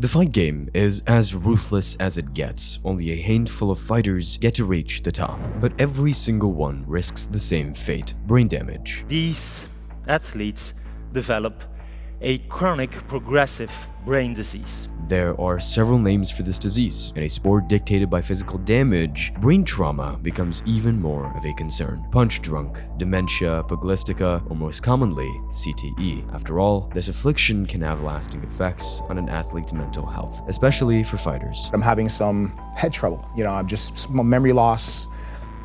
The fight game is as ruthless as it gets. Only a handful of fighters get to reach the top, but every single one risks the same fate: brain damage. These athletes develop a chronic progressive brain disease. There are several names for this disease. In a sport dictated by physical damage, brain trauma becomes even more of a concern. Punch drunk, dementia, pugilistica, or most commonly, CTE. After all, this affliction can have lasting effects on an athlete's mental health, especially for fighters. I'm having some head trouble. I'm just memory loss.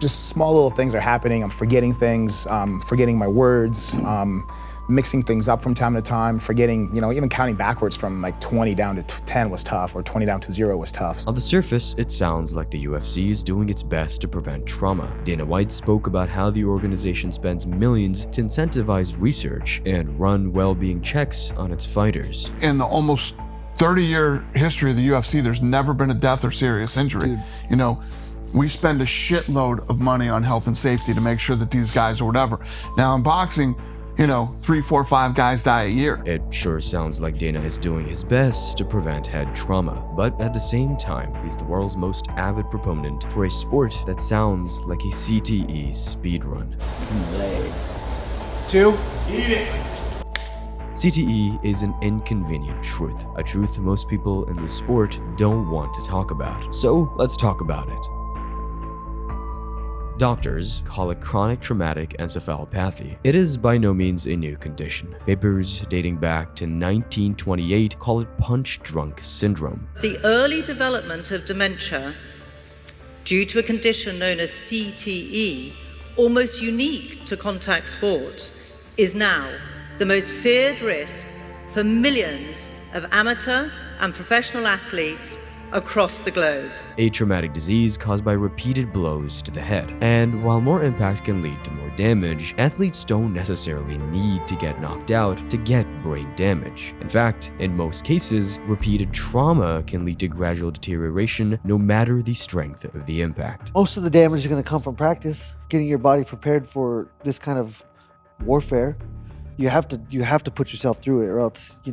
Just small little things are happening. I'm forgetting things, forgetting my words, mixing things up from time to time, forgetting, even counting backwards from like 20 down to 10 was tough, or 20 down to 0 was tough. On the surface, it sounds like the UFC is doing its best to prevent trauma. Dana White spoke about how the organization spends millions to incentivize research and run well-being checks on its fighters. In the almost 30-year history of the UFC, there's never been a death or serious injury. We spend a shitload of money on health and safety to make sure that these guys or whatever. Now in boxing, 3, 4, 5 guys die a year. It sure sounds like Dana is doing his best to prevent head trauma, but at the same time, he's the world's most avid proponent for a sport that sounds like a CTE speedrun. Leg. 2. Eat it. CTE is an inconvenient truth, a truth most people in the sport don't want to talk about. So let's talk about it. Doctors call it chronic traumatic encephalopathy. It is by no means a new condition. Papers dating back to 1928 call it punch-drunk syndrome. The early development of dementia due to a condition known as CTE, almost unique to contact sports, is now the most feared risk for millions of amateur and professional athletes across the globe. A traumatic disease caused by repeated blows to the head. And while more impact can lead to more damage, athletes don't necessarily need to get knocked out to get brain damage. In fact, in most cases, repeated trauma can lead to gradual deterioration no matter the strength of the impact. Most of the damage is going to come from practice, getting your body prepared for this kind of warfare. You have to put yourself through it, or else you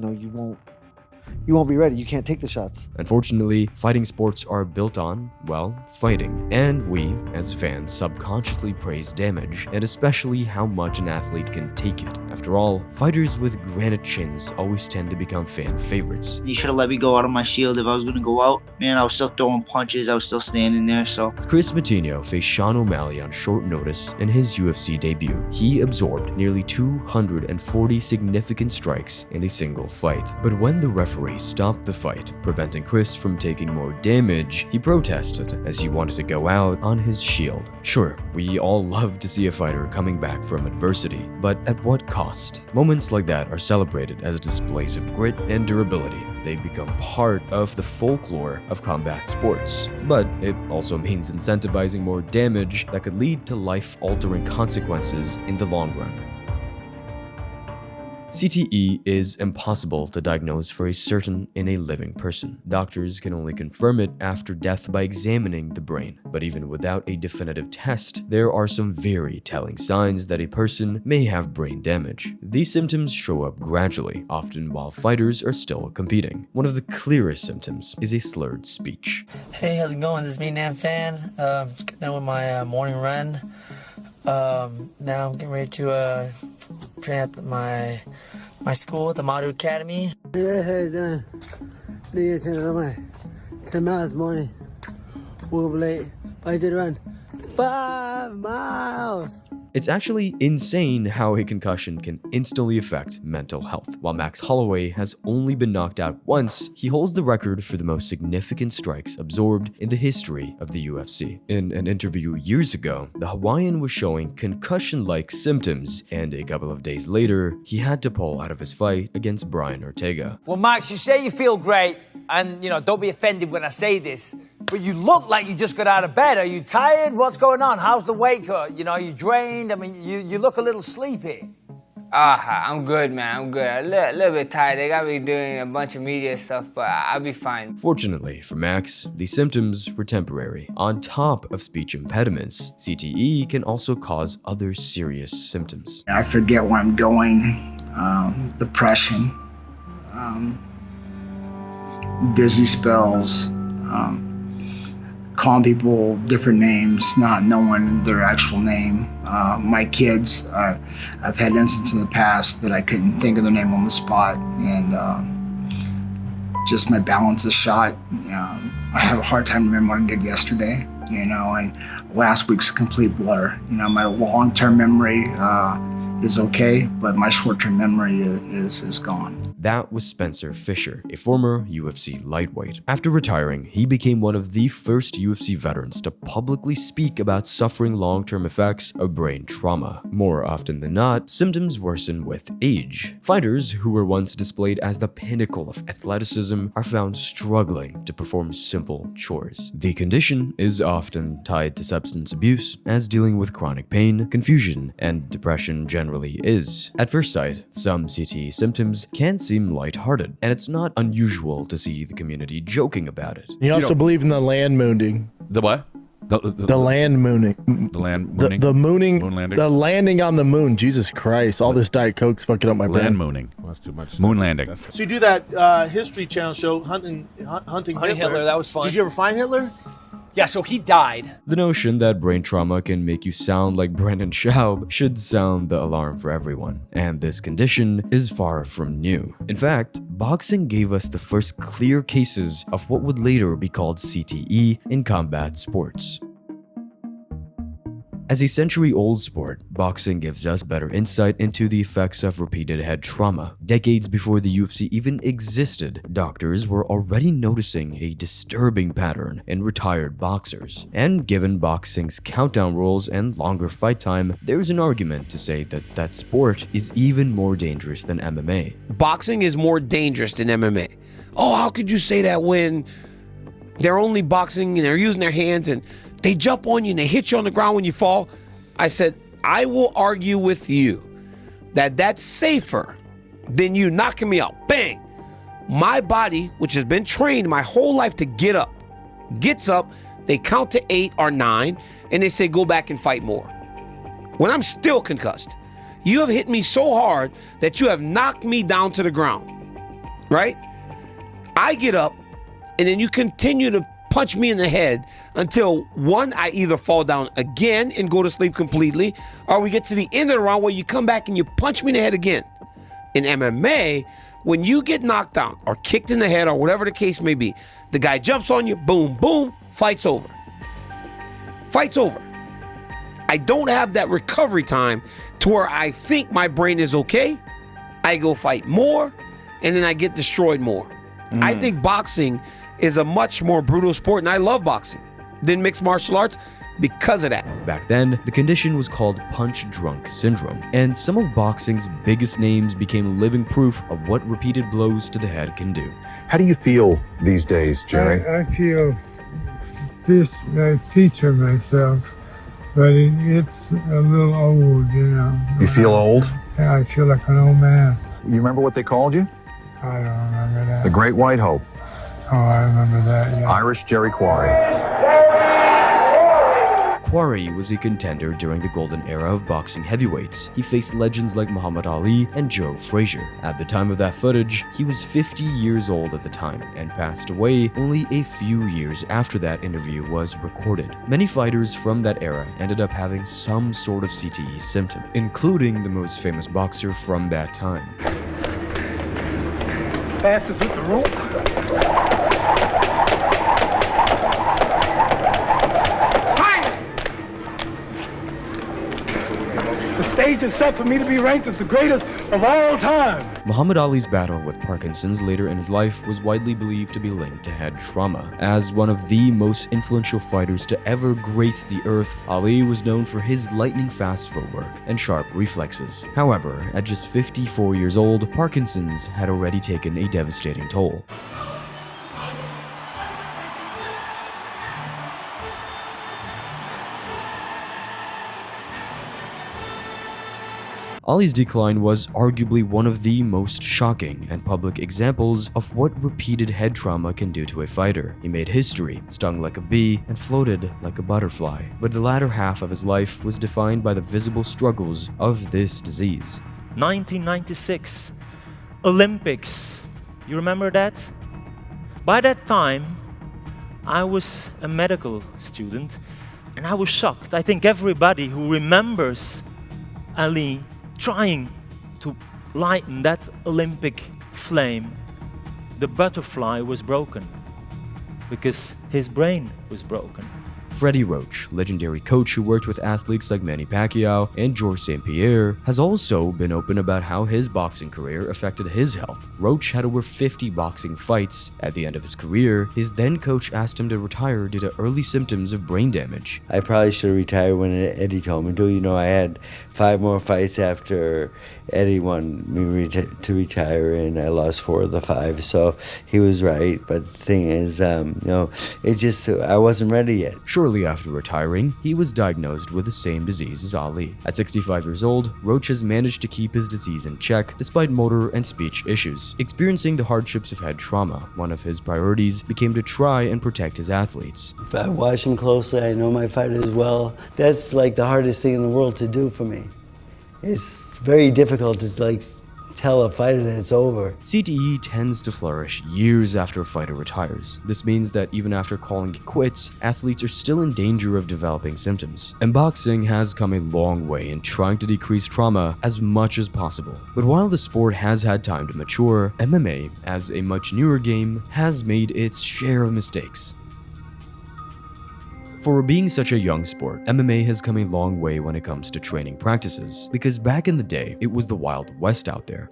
won't be ready. You can't take the shots. Unfortunately, fighting sports are built on, well, fighting. And we, as fans, subconsciously praise damage, and especially how much an athlete can take it. After all, fighters with granite chins always tend to become fan favorites. You should have let me go out of my shield if I was going to go out. Man, I was still throwing punches. I was still standing there, so. Chris Matinho faced Sean O'Malley on short notice in his UFC debut. He absorbed nearly 240 significant strikes in a single fight. But when the referee stopped the fight, preventing Chris from taking more damage, he protested as he wanted to go out on his shield. Sure, we all love to see a fighter coming back from adversity, but at what cost? Moments like that are celebrated as displays of grit and durability. They become part of the folklore of combat sports. But it also means incentivizing more damage that could lead to life-altering consequences in the long run. CTE is impossible to diagnose for a certain in a living person. Doctors can only confirm it after death by examining the brain. But even without a definitive test, there are some very telling signs that a person may have brain damage. These symptoms show up gradually, often while fighters are still competing. One of the clearest symptoms is a slurred speech. Hey, how's it going? This is me, Nam Fan. Just getting done with my morning run. Now I'm getting ready to train at my school at the Madu Academy. Yeah, how you doing? 10 miles this morning. Woke up late. I did run 5 miles. It's actually insane how a concussion can instantly affect mental health. While Max Holloway has only been knocked out once, he holds the record for the most significant strikes absorbed in the history of the UFC. In an interview years ago, the Hawaiian was showing concussion-like symptoms, and a couple of days later, he had to pull out of his fight against Brian Ortega. Well, Max, you say you feel great, and don't be offended when I say this, but you look like you just got out of bed. Are you tired? What's going on? How's the weight cut? Are you drained? I mean, you look a little sleepy. I'm good, man. I'm good. A little bit tired. They got me doing a bunch of media stuff, but I'll be fine. Fortunately for Max, the symptoms were temporary. On top of speech impediments, CTE can also cause other serious symptoms. I forget where I'm going, depression, dizzy spells, calling people different names, not knowing their actual name. My kids, I've had instances in the past that I couldn't think of their name on the spot, and just my balance is shot. I have a hard time remembering what I did yesterday, and last week's a complete blur. My long-term memory is okay, but my short-term memory is gone. That was Spencer Fisher, a former UFC lightweight. After retiring, he became one of the first UFC veterans to publicly speak about suffering long-term effects of brain trauma. More often than not, symptoms worsen with age. Fighters who were once displayed as the pinnacle of athleticism are found struggling to perform simple chores. The condition is often tied to substance abuse, as dealing with chronic pain, confusion, and depression generally is. At first sight, some CTE symptoms can seem lighthearted, and it's not unusual to see the community joking about it. You also believe in the land mooning. The what? The land mooning. The land mooning? The mooning. Moon landing? The landing on the moon. Jesus Christ. All this Diet Coke's fucking up my brain. Land mooning. Well, that's too much. Moon landing. So you do that History Channel show, Hunting Hitler. That was fun. Did you ever find Hitler? Yeah, so he died. The notion that brain trauma can make you sound like Brendan Schaub should sound the alarm for everyone, and this condition is far from new. In fact, boxing gave us the first clear cases of what would later be called CTE in combat sports. As a century-old sport, boxing gives us better insight into the effects of repeated head trauma. Decades before the UFC even existed, doctors were already noticing a disturbing pattern in retired boxers. And given boxing's countdown rules and longer fight time, there's an argument to say that that sport is even more dangerous than MMA. Boxing is more dangerous than MMA. Oh, how could you say that when they're only boxing and they're using their hands and they jump on you and they hit you on the ground when you fall? I said, I will argue with you that that's safer than you knocking me out. Bang! My body, which has been trained my whole life to get up, gets up, they count to 8 or 9, and they say, go back and fight more. When I'm still concussed, you have hit me so hard that you have knocked me down to the ground, right? I get up, and then you continue to punch me in the head until one, I either fall down again and go to sleep completely, or we get to the end of the round where you come back and you punch me in the head again. In MMA, when you get knocked down or kicked in the head or whatever the case may be, the guy jumps on you, boom, boom, fight's over. Fight's over. I don't have that recovery time to where I think my brain is okay. I go fight more, and then I get destroyed more. I think boxing is a much more brutal sport, and I love boxing than mixed martial arts because of that. Back then, the condition was called punch-drunk syndrome, and some of boxing's biggest names became living proof of what repeated blows to the head can do. How do you feel these days, Jerry? I feel feature myself, but it's a little old, You feel old? Yeah, I feel like an old man. You remember what they called you? I don't remember that. The Great White Hope. Oh, I remember that, yeah. Irish Jerry Quarry. Quarry was a contender during the golden era of boxing heavyweights. He faced legends like Muhammad Ali and Joe Frazier. At the time of that footage, he was 50 years old at the time and passed away only a few years after that interview was recorded. Many fighters from that era ended up having some sort of CTE symptom, including the most famous boxer from that time. Fastest with the rope. The stage is set for me to be ranked as the greatest of all time. Muhammad Ali's battle with Parkinson's later in his life was widely believed to be linked to head trauma. As one of the most influential fighters to ever grace the earth, Ali was known for his lightning-fast footwork and sharp reflexes. However, at just 54 years old, Parkinson's had already taken a devastating toll. Ali's decline was arguably one of the most shocking and public examples of what repeated head trauma can do to a fighter. He made history, stung like a bee, and floated like a butterfly. But the latter half of his life was defined by the visible struggles of this disease. 1996, Olympics. You remember that? By that time, I was a medical student, and I was shocked. I think everybody who remembers Ali trying to lighten that Olympic flame, the butterfly was broken because his brain was broken. Freddie Roach, legendary coach who worked with athletes like Manny Pacquiao and Georges St. Pierre, has also been open about how his boxing career affected his health. Roach had over 50 boxing fights. At the end of his career, his then coach asked him to retire due to early symptoms of brain damage. I probably should have retired when Eddie told me to. You know, I had 5 more fights after Eddie wanted me to retire, and I lost 4 of the 5, so he was right. But the thing is, you know, it just, I wasn't ready yet. Shortly after retiring, he was diagnosed with the same disease as Ali. At 65 years old, Roach has managed to keep his disease in check despite motor and speech issues. Experiencing the hardships of head trauma, one of his priorities became to try and protect his athletes. If I watch him closely, I know my fighters well. That's like the hardest thing in the world to do for me. It's very difficult to like tell a fighter that it's over. CTE tends to flourish years after a fighter retires. This means that even after calling it quits, athletes are still in danger of developing symptoms. And boxing has come a long way in trying to decrease trauma as much as possible. But while the sport has had time to mature, MMA, as a much newer game, has made its share of mistakes. For being such a young sport, MMA has come a long way when it comes to training practices, because back in the day, it was the Wild West out there.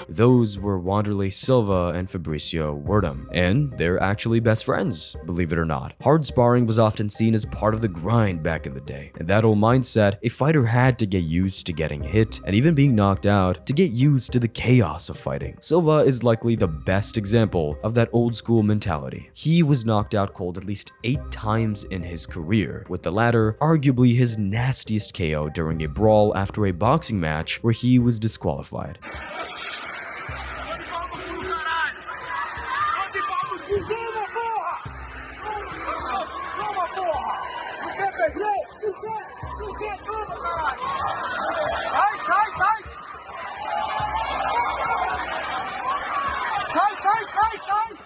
Those were Wanderlei Silva and Fabricio Werdum, and they're actually best friends, believe it or not. Hard sparring was often seen as part of the grind back in the day, and that old mindset, a fighter had to get used to getting hit and even being knocked out to get used to the chaos of fighting. Silva is likely the best example of that old school mentality. He was knocked out cold at least 8 times in his career, with the latter arguably his nastiest KO during a brawl after a boxing match where he was disqualified.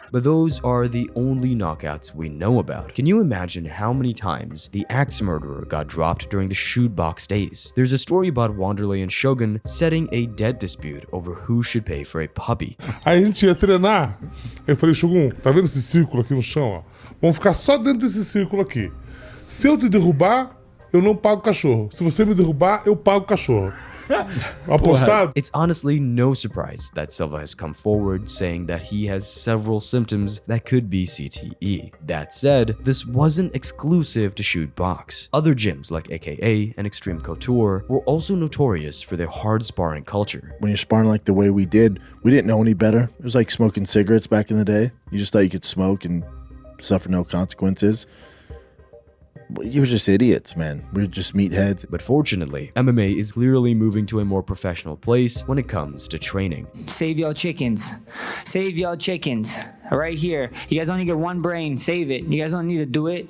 But those are the only knockouts we know about. Can you imagine how many times the axe murderer got dropped during the shoot box days? There's a story about Wanderlei and Shogun setting a debt dispute over who should pay for a puppy. Aí a gente ia treinar. Eu falei, Shogun, tá vendo esse círculo aqui no chão, ó? Vamos ficar só dentro desse círculo aqui. Se eu te derrubar, eu não pago o cachorro. Se você me derrubar, eu pago o cachorro. It's honestly no surprise that Silva has come forward saying that he has several symptoms that could be CTE. That said, this wasn't exclusive to shoot box. Other gyms like AKA and Extreme Couture were also notorious for their hard sparring culture. When you're sparring like the way we did, we didn't know any better. It was like smoking cigarettes back in the day. You just thought you could smoke and suffer no consequences. You were just idiots, man. We were just meatheads. But fortunately, MMA is clearly moving to a more professional place when it comes to training. Save y'all chickens. Save y'all chickens. Right here. You guys only get one brain. Save it. You guys don't need to do it.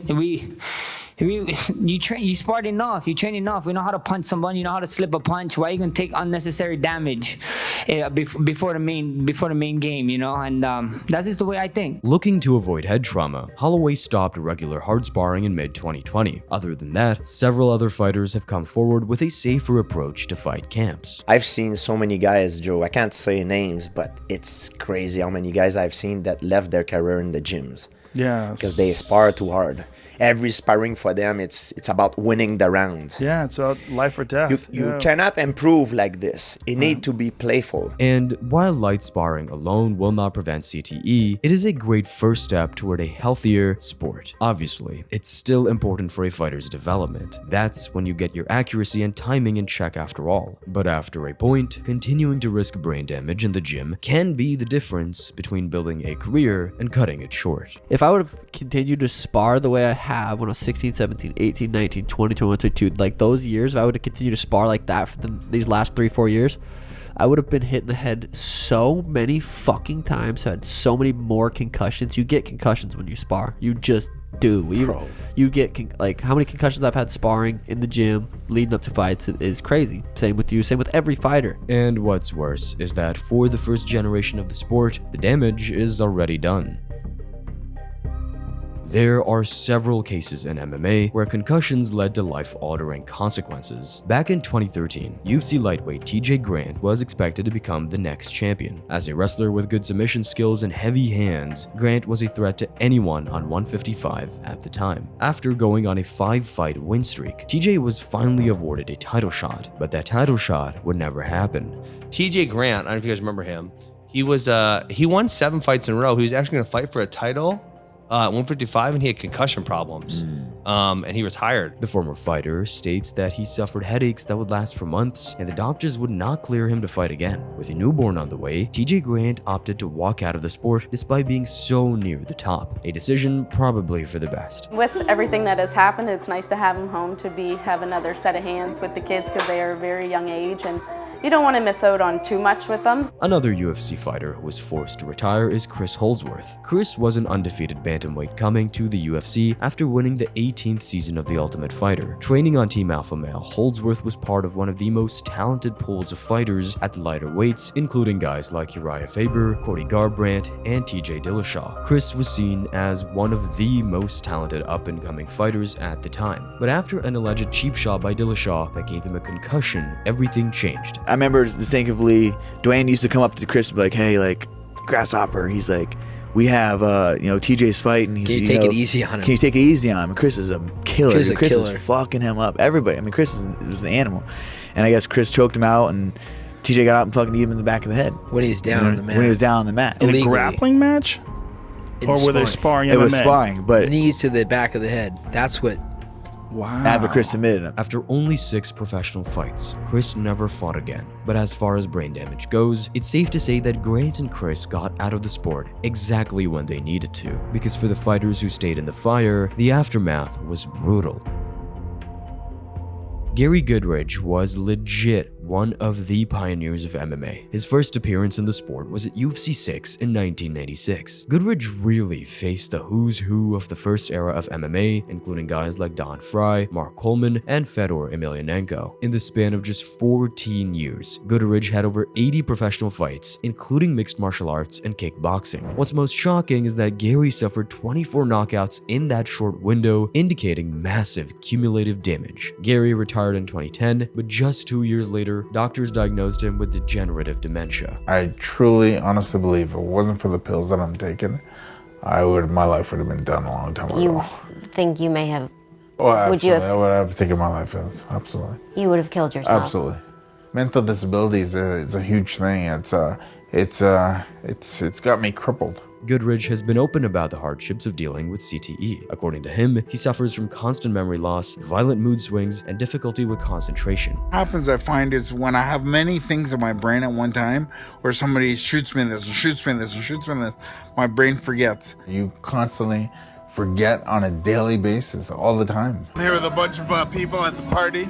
You sparred enough. You train enough. We know how to punch someone. You know how to slip a punch. Why are you gonna take unnecessary damage before the main game? You know, and that's just the way I think. Looking to avoid head trauma, Holloway stopped regular hard sparring in mid-2020. Other than that, several other fighters have come forward with a safer approach to fight camps. I've seen so many guys, Joe. I can't say names, but it's crazy how many guys I've seen that left their career in the gyms. Yeah, because they spar too hard. Every sparring for them, it's about winning the round. Yeah, it's about life or death. You cannot improve like this. You need to be playful. And while light sparring alone will not prevent CTE, it is a great first step toward a healthier sport. Obviously, it's still important for a fighter's development. That's when you get your accuracy and timing in check after all. But after a point, continuing to risk brain damage in the gym can be the difference between building a career and cutting it short. If I would have continued to spar the way I have when I was 16, 17, 18, 19, 20, 21, 22, like those years, if I would have continued to spar like that for these last 3-4 years, I would have been hit in the head so many fucking times, had so many more concussions. You get concussions when you spar. You just do. You get like how many concussions I've had sparring in the gym leading up to fights is crazy. Same with you, same with every fighter. And what's worse is that for the first generation of the sport, the damage is already done. There are several cases in MMA where concussions led to life-altering consequences. Back in 2013, UFC lightweight TJ Grant was expected to become the next champion. As a wrestler with good submission skills and heavy hands, Grant was a threat to anyone on 155 at the time. After going on a 5-fight win streak, TJ was finally awarded a title shot, but that title shot would never happen. TJ Grant, I don't know if you guys remember him, he won 7 fights in a row. He was actually going to fight for a title at 155, and he had concussion problems, and he retired. The former fighter states that he suffered headaches that would last for months, and the doctors would not clear him to fight again. With a newborn on the way, TJ Grant opted to walk out of the sport despite being so near the top, a decision probably for the best. With everything that has happened, it's nice to have him home to have another set of hands with the kids because they are a very young age, and you don't want to miss out on too much with them. Another UFC fighter who was forced to retire is Chris Holdsworth. Chris was an undefeated bantamweight coming to the UFC after winning the 18th season of The Ultimate Fighter. Training on Team Alpha Male, Holdsworth was part of one of the most talented pools of fighters at the lighter weights, including guys like Uriah Faber, Cody Garbrandt, and TJ Dillashaw. Chris was seen as one of the most talented up-and-coming fighters at the time. But after an alleged cheap shot by Dillashaw that gave him a concussion, everything changed. I remember distinctively, Dwayne used to come up to Chris and be like, "Hey, like, Grasshopper," he's like, "We have, TJ's fight, and he's, can you take it easy on him? Can you take it easy on him?" And Chris is a killer. Chris Chris is is fucking him up. Everybody. I mean, Chris was an animal. And I guess Chris choked him out, and TJ got out and fucking hit him in the back of the head. When he's down on the mat. When he was down on the mat. In a grappling match? Or were they sparring MMA? It was sparring, but... Knees to the back of the head. That's what... Wow. After Chris submitted him. After only 6 professional fights, Chris never fought again. But as far as brain damage goes, it's safe to say that Grant and Chris got out of the sport exactly when they needed to. Because for the fighters who stayed in the fire, the aftermath was brutal. Gary Goodridge was legit one of the pioneers of MMA. His first appearance in the sport was at UFC 6 in 1996. Goodridge really faced the who's who of the first era of MMA, including guys like Don Frye, Mark Coleman, and Fedor Emelianenko. In the span of just 14 years, Goodridge had over 80 professional fights, including mixed martial arts and kickboxing. What's most shocking is that Gary suffered 24 knockouts in that short window, indicating massive cumulative damage. Gary retired in 2010, but just 2 years later, doctors diagnosed him with degenerative dementia. I truly, honestly believe if it wasn't for the pills that I'm taking, my life would have been done a long time ago. You think you may have? Oh, absolutely. Would you have? I would have taken my life as absolutely. You would have killed yourself. Absolutely. Mental disability is a huge thing. It's got me crippled. Goodridge has been open about the hardships of dealing with CTE. According to him, he suffers from constant memory loss, violent mood swings, and difficulty with concentration. What happens, I find, is when I have many things in my brain at one time, or somebody shoots me this and shoots me this and shoots me this, my brain forgets. You constantly forget on a daily basis, all the time. I'm here with a bunch of people at the party.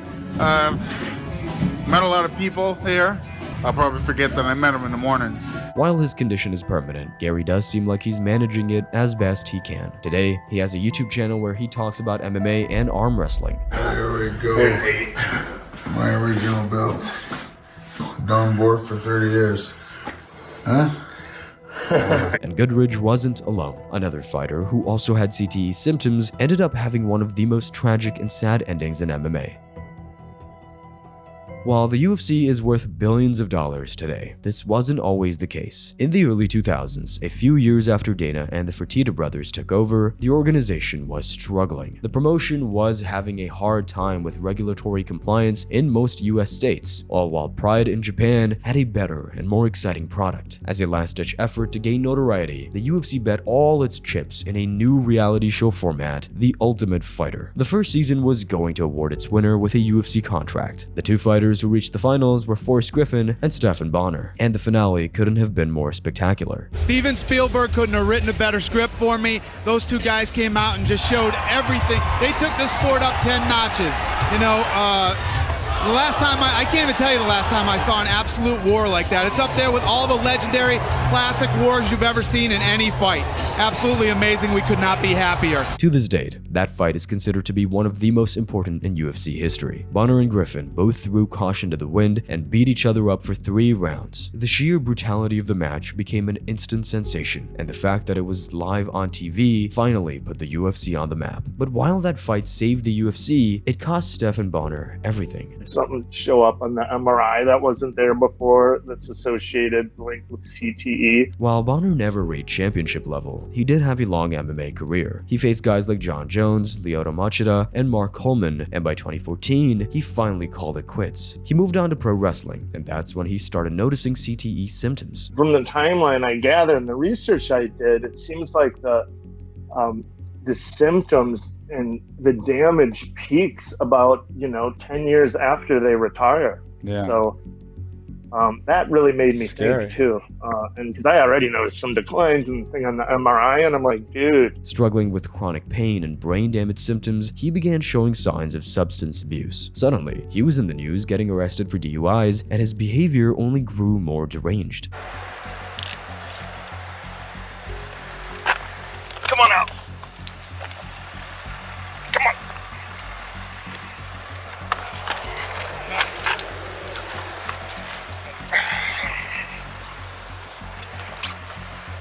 Met a lot of people here. I'll probably forget that I met them in the morning. While his condition is permanent, Gary does seem like he's managing it as best he can. Today, he has a YouTube channel where he talks about MMA and arm wrestling. Here we go. My original belt. Don board for 30 years. Huh? And Goodridge wasn't alone. Another fighter who also had CTE symptoms ended up having one of the most tragic and sad endings in MMA. While the UFC is worth billions of dollars today, this wasn't always the case. In the early 2000s, a few years after Dana and the Fertitta brothers took over, the organization was struggling. The promotion was having a hard time with regulatory compliance in most US states, all while Pride in Japan had a better and more exciting product. As a last-ditch effort to gain notoriety, the UFC bet all its chips in a new reality show format, The Ultimate Fighter. The first season was going to award its winner with a UFC contract. The two fighters who reached the finals were Forrest Griffin and Stephan Bonnar, and the finale couldn't have been more spectacular. Steven Spielberg couldn't have written a better script for me. Those two guys came out and just showed everything. They took the sport up 10 notches. You know, the last time I can't even tell you the last time I saw an absolute war like that. It's up there with all the legendary classic wars you've ever seen in any fight. Absolutely amazing. We could not be happier. To this date, that fight is considered to be one of the most important in UFC history. Bonnar and Griffin both threw caution to the wind and beat each other up for 3 rounds. The sheer brutality of the match became an instant sensation, and the fact that it was live on TV finally put the UFC on the map. But while that fight saved the UFC, it cost Stephan Bonnar everything. Something show up on the MRI that wasn't there before that's associated linked with CTE. While Bonnar never reached championship level, he did have a long MMA career. He faced guys like John Jones, Lyoto Machida, and Mark Coleman, and by 2014, he finally called it quits. He moved on to pro wrestling, and that's when he started noticing CTE symptoms. From the timeline I gathered and the research I did, it seems like the symptoms and the damage peaks about 10 years after they retire. Yeah. So that really made me Scary. think too, and because I already noticed some declines in the thing on the MRI, and I'm like, dude. Struggling with chronic pain and brain damage symptoms, he began showing signs of substance abuse. Suddenly, he was in the news getting arrested for DUIs, and his behavior only grew more deranged. Come on out. Come on.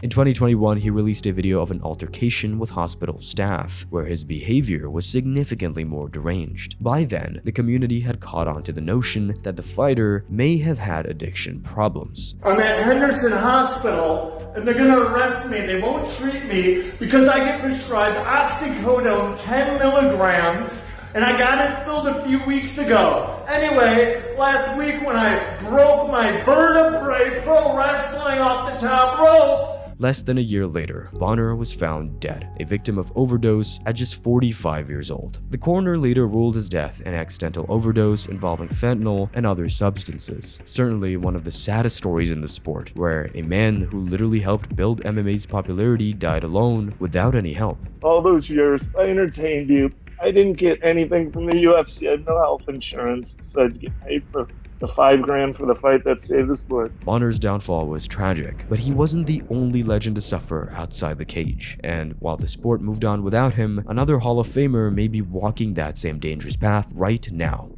In 2021, he released a video of an altercation with hospital staff, where his behavior was significantly more deranged. By then, the community had caught on to the notion that the fighter may have had addiction problems. I'm at Henderson Hospital, and they're gonna arrest me. They won't treat me because I get prescribed oxycodone 10 milligrams, and I got it filled a few weeks ago. Anyway, last week when I broke my vertebrae pro wrestling off the top rope. Less than a year later, Bonnar was found dead, a victim of overdose at just 45 years old. The coroner later ruled his death an accidental overdose involving fentanyl and other substances. Certainly one of the saddest stories in the sport, where a man who literally helped build MMA's popularity died alone without any help. All those years, I entertained you. I didn't get anything from the UFC. I had no health insurance besides get paid for the $5,000 for the fight that saved the sport. Bonnar's downfall was tragic, but he wasn't the only legend to suffer outside the cage. And while the sport moved on without him, another Hall of Famer may be walking that same dangerous path right now.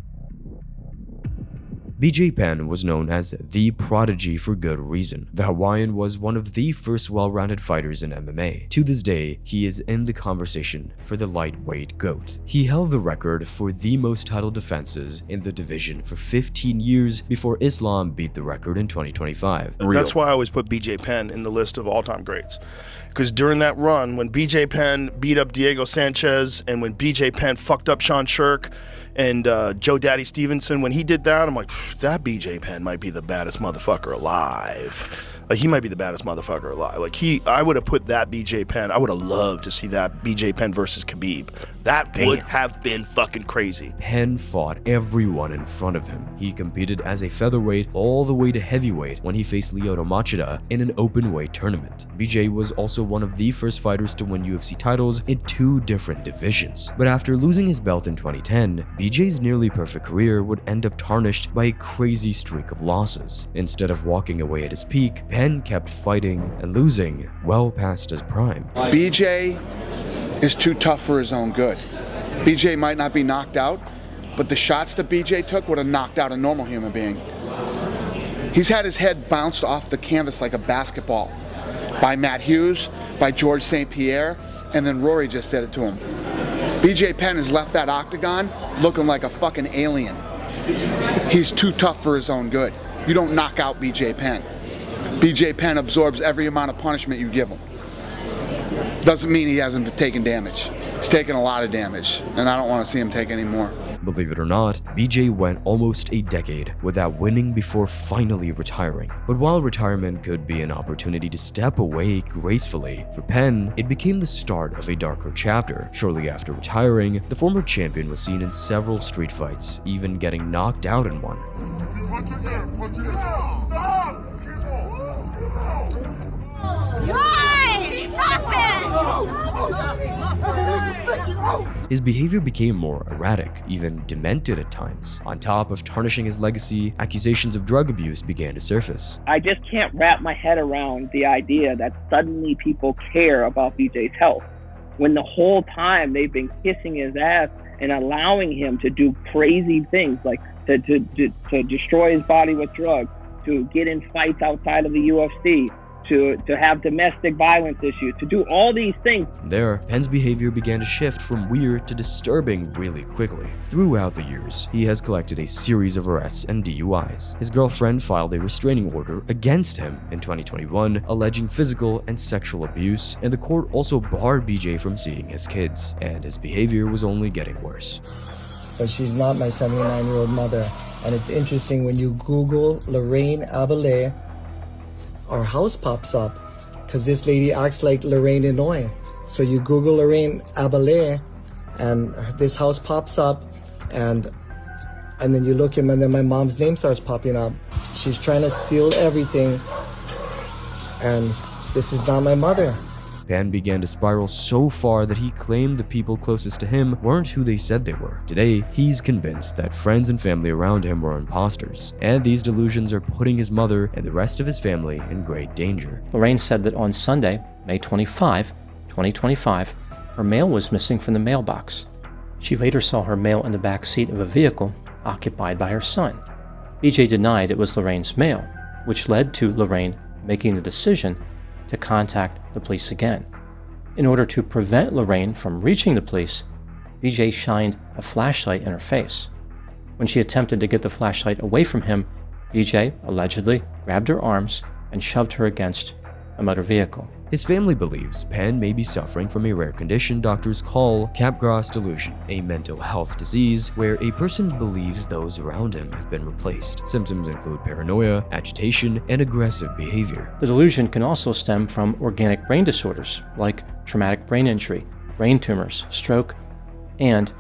BJ Penn was known as the prodigy for good reason. The Hawaiian was one of the first well-rounded fighters in MMA. To this day, he is in the conversation for the lightweight GOAT. He held the record for the most title defenses in the division for 15 years before Islam beat the record in 2025. That's why I always put BJ Penn in the list of all-time greats. Because during that run, when BJ Penn beat up Diego Sanchez, and when BJ Penn fucked up Sean Shirk and Joe Daddy Stevenson, when he did that, I'm like, that BJ Penn might be the baddest motherfucker alive. Like, he might be the baddest motherfucker alive. Like, I would have put that BJ Penn, I would have loved to see that BJ Penn versus Khabib. That would have been fucking crazy. Penn fought everyone in front of him. He competed as a featherweight all the way to heavyweight when he faced Lyoto Machida in an open weight tournament. BJ was also one of the first fighters to win UFC titles in 2 different divisions. But after losing his belt in 2010, BJ's nearly perfect career would end up tarnished by a crazy streak of losses. Instead of walking away at his peak, Penn kept fighting and losing well past his prime. BJ is too tough for his own good. BJ might not be knocked out, but the shots that BJ took would have knocked out a normal human being. He's had his head bounced off the canvas like a basketball by Matt Hughes, by George St. Pierre, and then Rory just did it to him. BJ Penn has left that octagon looking like a fucking alien. He's too tough for his own good. You don't knock out BJ Penn. BJ Penn absorbs every amount of punishment you give him. Doesn't mean he hasn't been taking damage. He's taken a lot of damage, and I don't want to see him take any more. Believe it or not, BJ went almost a decade without winning before finally retiring. But while retirement could be an opportunity to step away gracefully, for Penn, it became the start of a darker chapter. Shortly after retiring, the former champion was seen in several street fights, even getting knocked out in one. Why? Stop it! His behavior became more erratic, even demented at times. On top of tarnishing his legacy, accusations of drug abuse began to surface. I just can't wrap my head around the idea that suddenly people care about BJ's health, when the whole time they've been kissing his ass and allowing him to do crazy things, like to destroy his body with drugs, to get in fights outside of the UFC, to have domestic violence issues, to do all these things. From there, Penn's behavior began to shift from weird to disturbing really quickly. Throughout the years, he has collected a series of arrests and DUIs. His girlfriend filed a restraining order against him in 2021, alleging physical and sexual abuse, and the court also barred BJ from seeing his kids, and his behavior was only getting worse. But she's not my 79-year-old mother. And it's interesting, when you Google Lorraine Abelais, our house pops up, because this lady acts like Lorraine Inouye. So you Google Lorraine Abelais, and this house pops up, and then you look him, and then my mom's name starts popping up. She's trying to steal everything, and this is not my mother. Penn began to spiral so far that he claimed the people closest to him weren't who they said they were. Today, he's convinced that friends and family around him were imposters, and these delusions are putting his mother and the rest of his family in great danger. Lorraine said that on Sunday, May 25, 2025, her mail was missing from the mailbox. She later saw her mail in the back seat of a vehicle occupied by her son. BJ denied it was Lorraine's mail, which led to Lorraine making the decision to contact the police again. In order to prevent Lorraine from reaching the police, BJ shined a flashlight in her face. When she attempted to get the flashlight away from him, BJ allegedly grabbed her arms and shoved her against a motor vehicle. His family believes Penn may be suffering from a rare condition doctors call Capgras delusion, a mental health disease where a person believes those around him have been replaced. Symptoms include paranoia, agitation, and aggressive behavior. The delusion can also stem from organic brain disorders like traumatic brain injury, brain tumors, stroke, and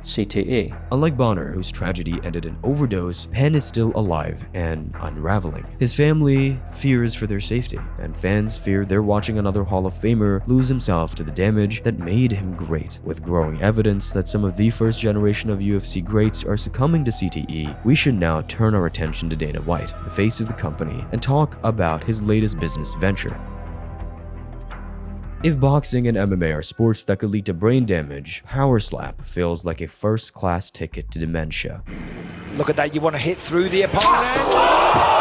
CTE. Unlike Bonnar, whose tragedy ended in overdose, Penn is still alive and unraveling. His family fears for their safety, and fans fear they're watching another Hall of Famer lose himself to the damage that made him great. With growing evidence that some of the first generation of UFC greats are succumbing to CTE, we should now turn our attention to Dana White, the face of the company, and talk about his latest business venture. If boxing and MMA are sports that could lead to brain damage, Power Slap feels like a first-class ticket to dementia. Look at that, you want to hit through the opponent.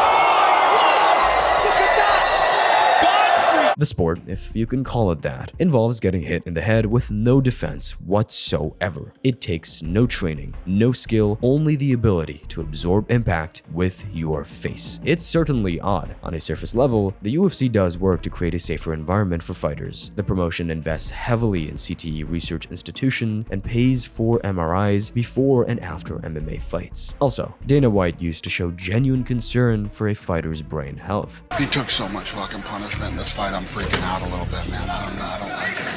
The sport, if you can call it that, involves getting hit in the head with no defense whatsoever. It takes no training, no skill, only the ability to absorb impact with your face. It's certainly odd. On a surface level, the UFC does work to create a safer environment for fighters. The promotion invests heavily in CTE research institution and pays for MRIs before and after MMA fights. Also, Dana White used to show genuine concern for a fighter's brain health. He took so much fucking punishment in this fight. I'm freaking out a little bit, man. I don't like it.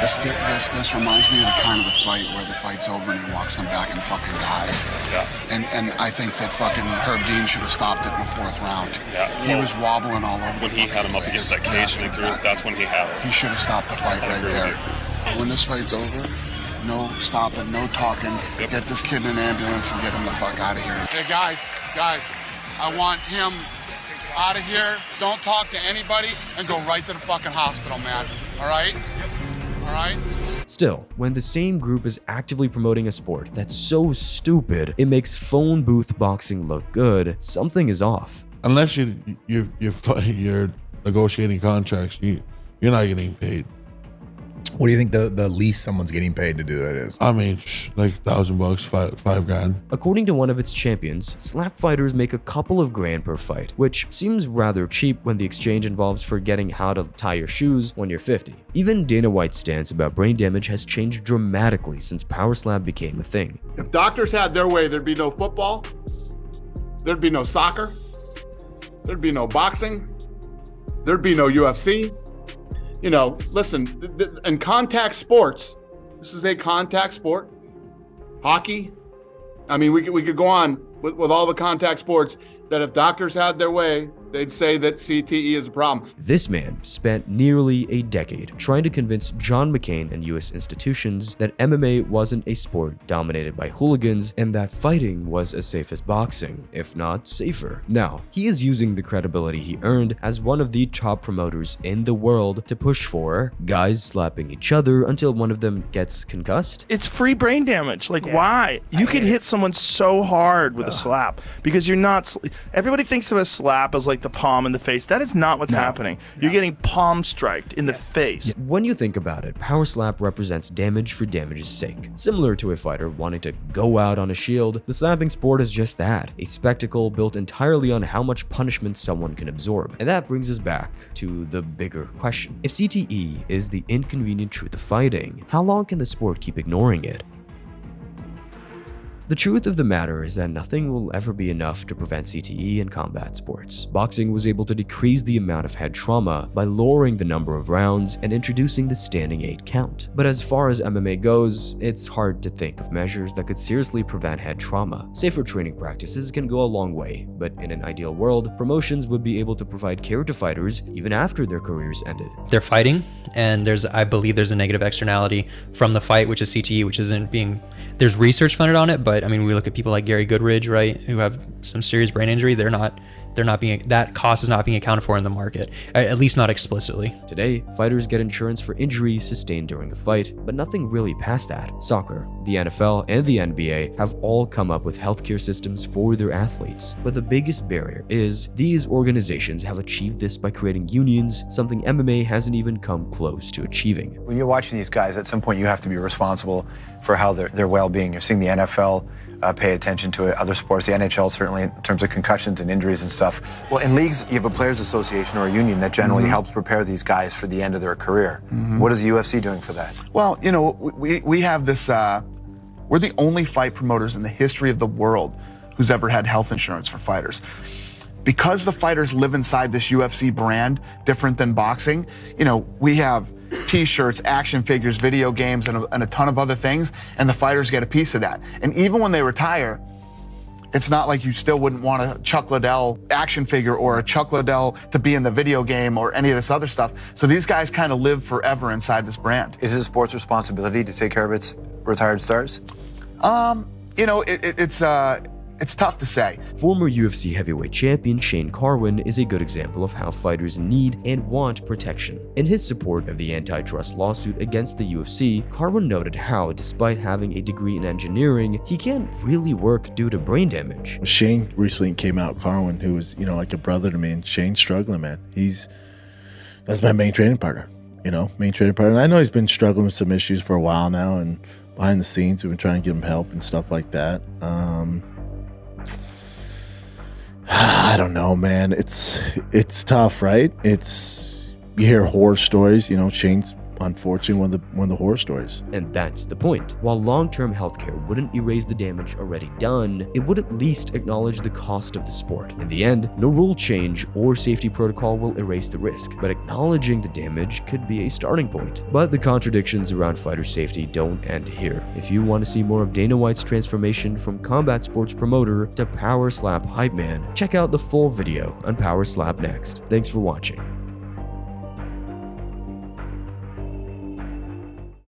This reminds me of the kind of the fight where the fight's over and he walks them back and fucking dies. Yeah. And I think that fucking Herb Dean should have stopped it in the fourth round. Yeah. He was wobbling all over the place. When he had him up against that cage in the group, that's when he had it. He should have stopped the fight right there. When this fight's over, no stopping, no talking. Yep. Get this kid in an ambulance and get him the fuck out of here. Hey guys, I want him out of here. Don't talk to anybody and go right to the fucking hospital, man. All right? All right? Still, when the same group is actively promoting a sport that's so stupid it makes phone booth boxing look good, something is off. Unless you're negotiating contracts, you're not getting paid. What do you think the least someone's getting paid to do that is? I mean, like $1,000, five grand. According to one of its champions, slap fighters make a couple of grand per fight, which seems rather cheap when the exchange involves forgetting how to tie your shoes when you're 50. Even Dana White's stance about brain damage has changed dramatically since Power Slap became a thing. If doctors had their way, there'd be no football, there'd be no soccer, there'd be no boxing, there'd be no UFC. You know, listen, in contact sports, this is a contact sport. Hockey, I mean, we could go on with all the contact sports, that if doctors had their way, they'd say that CTE is a problem. This man spent nearly a decade trying to convince John McCain and US institutions that MMA wasn't a sport dominated by hooligans and that fighting was as safe as boxing, if not safer. Now, he is using the credibility he earned as one of the top promoters in the world to push for guys slapping each other until one of them gets concussed. It's free brain damage. Like, why? You could hit someone so hard with a slap because you're not. Everybody thinks of a slap as like the palm in the face. That is not what's happening. You're getting palm striked in the face. When you think about it, power slap represents damage for damage's sake. Similar to a fighter wanting to go out on a shield, the slapping sport is just that, a spectacle built entirely on how much punishment someone can absorb. And that brings us back to the bigger question. If CTE is the inconvenient truth of fighting, how long can the sport keep ignoring it? The truth of the matter is that nothing will ever be enough to prevent CTE in combat sports. Boxing was able to decrease the amount of head trauma by lowering the number of rounds and introducing the standing 8 count. But as far as MMA goes, it's hard to think of measures that could seriously prevent head trauma. Safer training practices can go a long way, but in an ideal world, promotions would be able to provide care to fighters even after their careers ended. They're fighting, and I believe there's a negative externality from the fight, which is CTE, which isn't being, there's research funded on it, but I mean, we look at people like Gary Goodridge, right, who have some serious brain injury. They're not being, that cost is not being accounted for in the market, at least not explicitly. Today, fighters get insurance for injuries sustained during a fight, but nothing really past that. Soccer, the NFL, and the NBA have all come up with healthcare systems for their athletes. But the biggest barrier is these organizations have achieved this by creating unions, something MMA hasn't even come close to achieving. When you're watching these guys, at some point you have to be responsible for how their well-being. You're seeing the NFL pay attention to it, other sports, the NHL certainly in terms of concussions and injuries and stuff. Well, in leagues, you have a players association or a union that generally helps prepare these guys for the end of their career. What is the UFC doing for that? Well, you know, we have this, we're the only fight promoters in the history of the world who's ever had health insurance for fighters. Because the fighters live inside this UFC brand, different than boxing, you know, we have t-shirts, action figures, video games, and a ton of other things, and the fighters get a piece of that. And even when they retire, it's not like you still wouldn't want a Chuck Liddell action figure or a Chuck Liddell to be in the video game or any of this other stuff. So these guys kind of live forever inside this brand. Is it a sport's responsibility to take care of its retired stars? You know, it's tough to say. Former UFC heavyweight champion Shane Carwin is a good example of how fighters need and want protection. In his support of the antitrust lawsuit against the UFC, Carwin noted how, despite having a degree in engineering, he can't really work due to brain damage. Shane recently came out, Carwin, who was, you know, like a brother to me, and Shane's struggling, man. That's my main training partner, And I know he's been struggling with some issues for a while now, and behind the scenes, we've been trying to give him help and stuff like that. I don't know, man. It's tough, right? You hear horror stories. Shane's unfortunately one of the horror stories. And that's the point. While long-term healthcare wouldn't erase the damage already done, it would at least acknowledge the cost of the sport. In the end, no rule change or safety protocol will erase the risk, but acknowledging the damage could be a starting point. But the contradictions around fighter safety don't end here. If you want to see more of Dana White's transformation from combat sports promoter to power slap hype man, check out the full video on Power Slap next. Thanks for watching.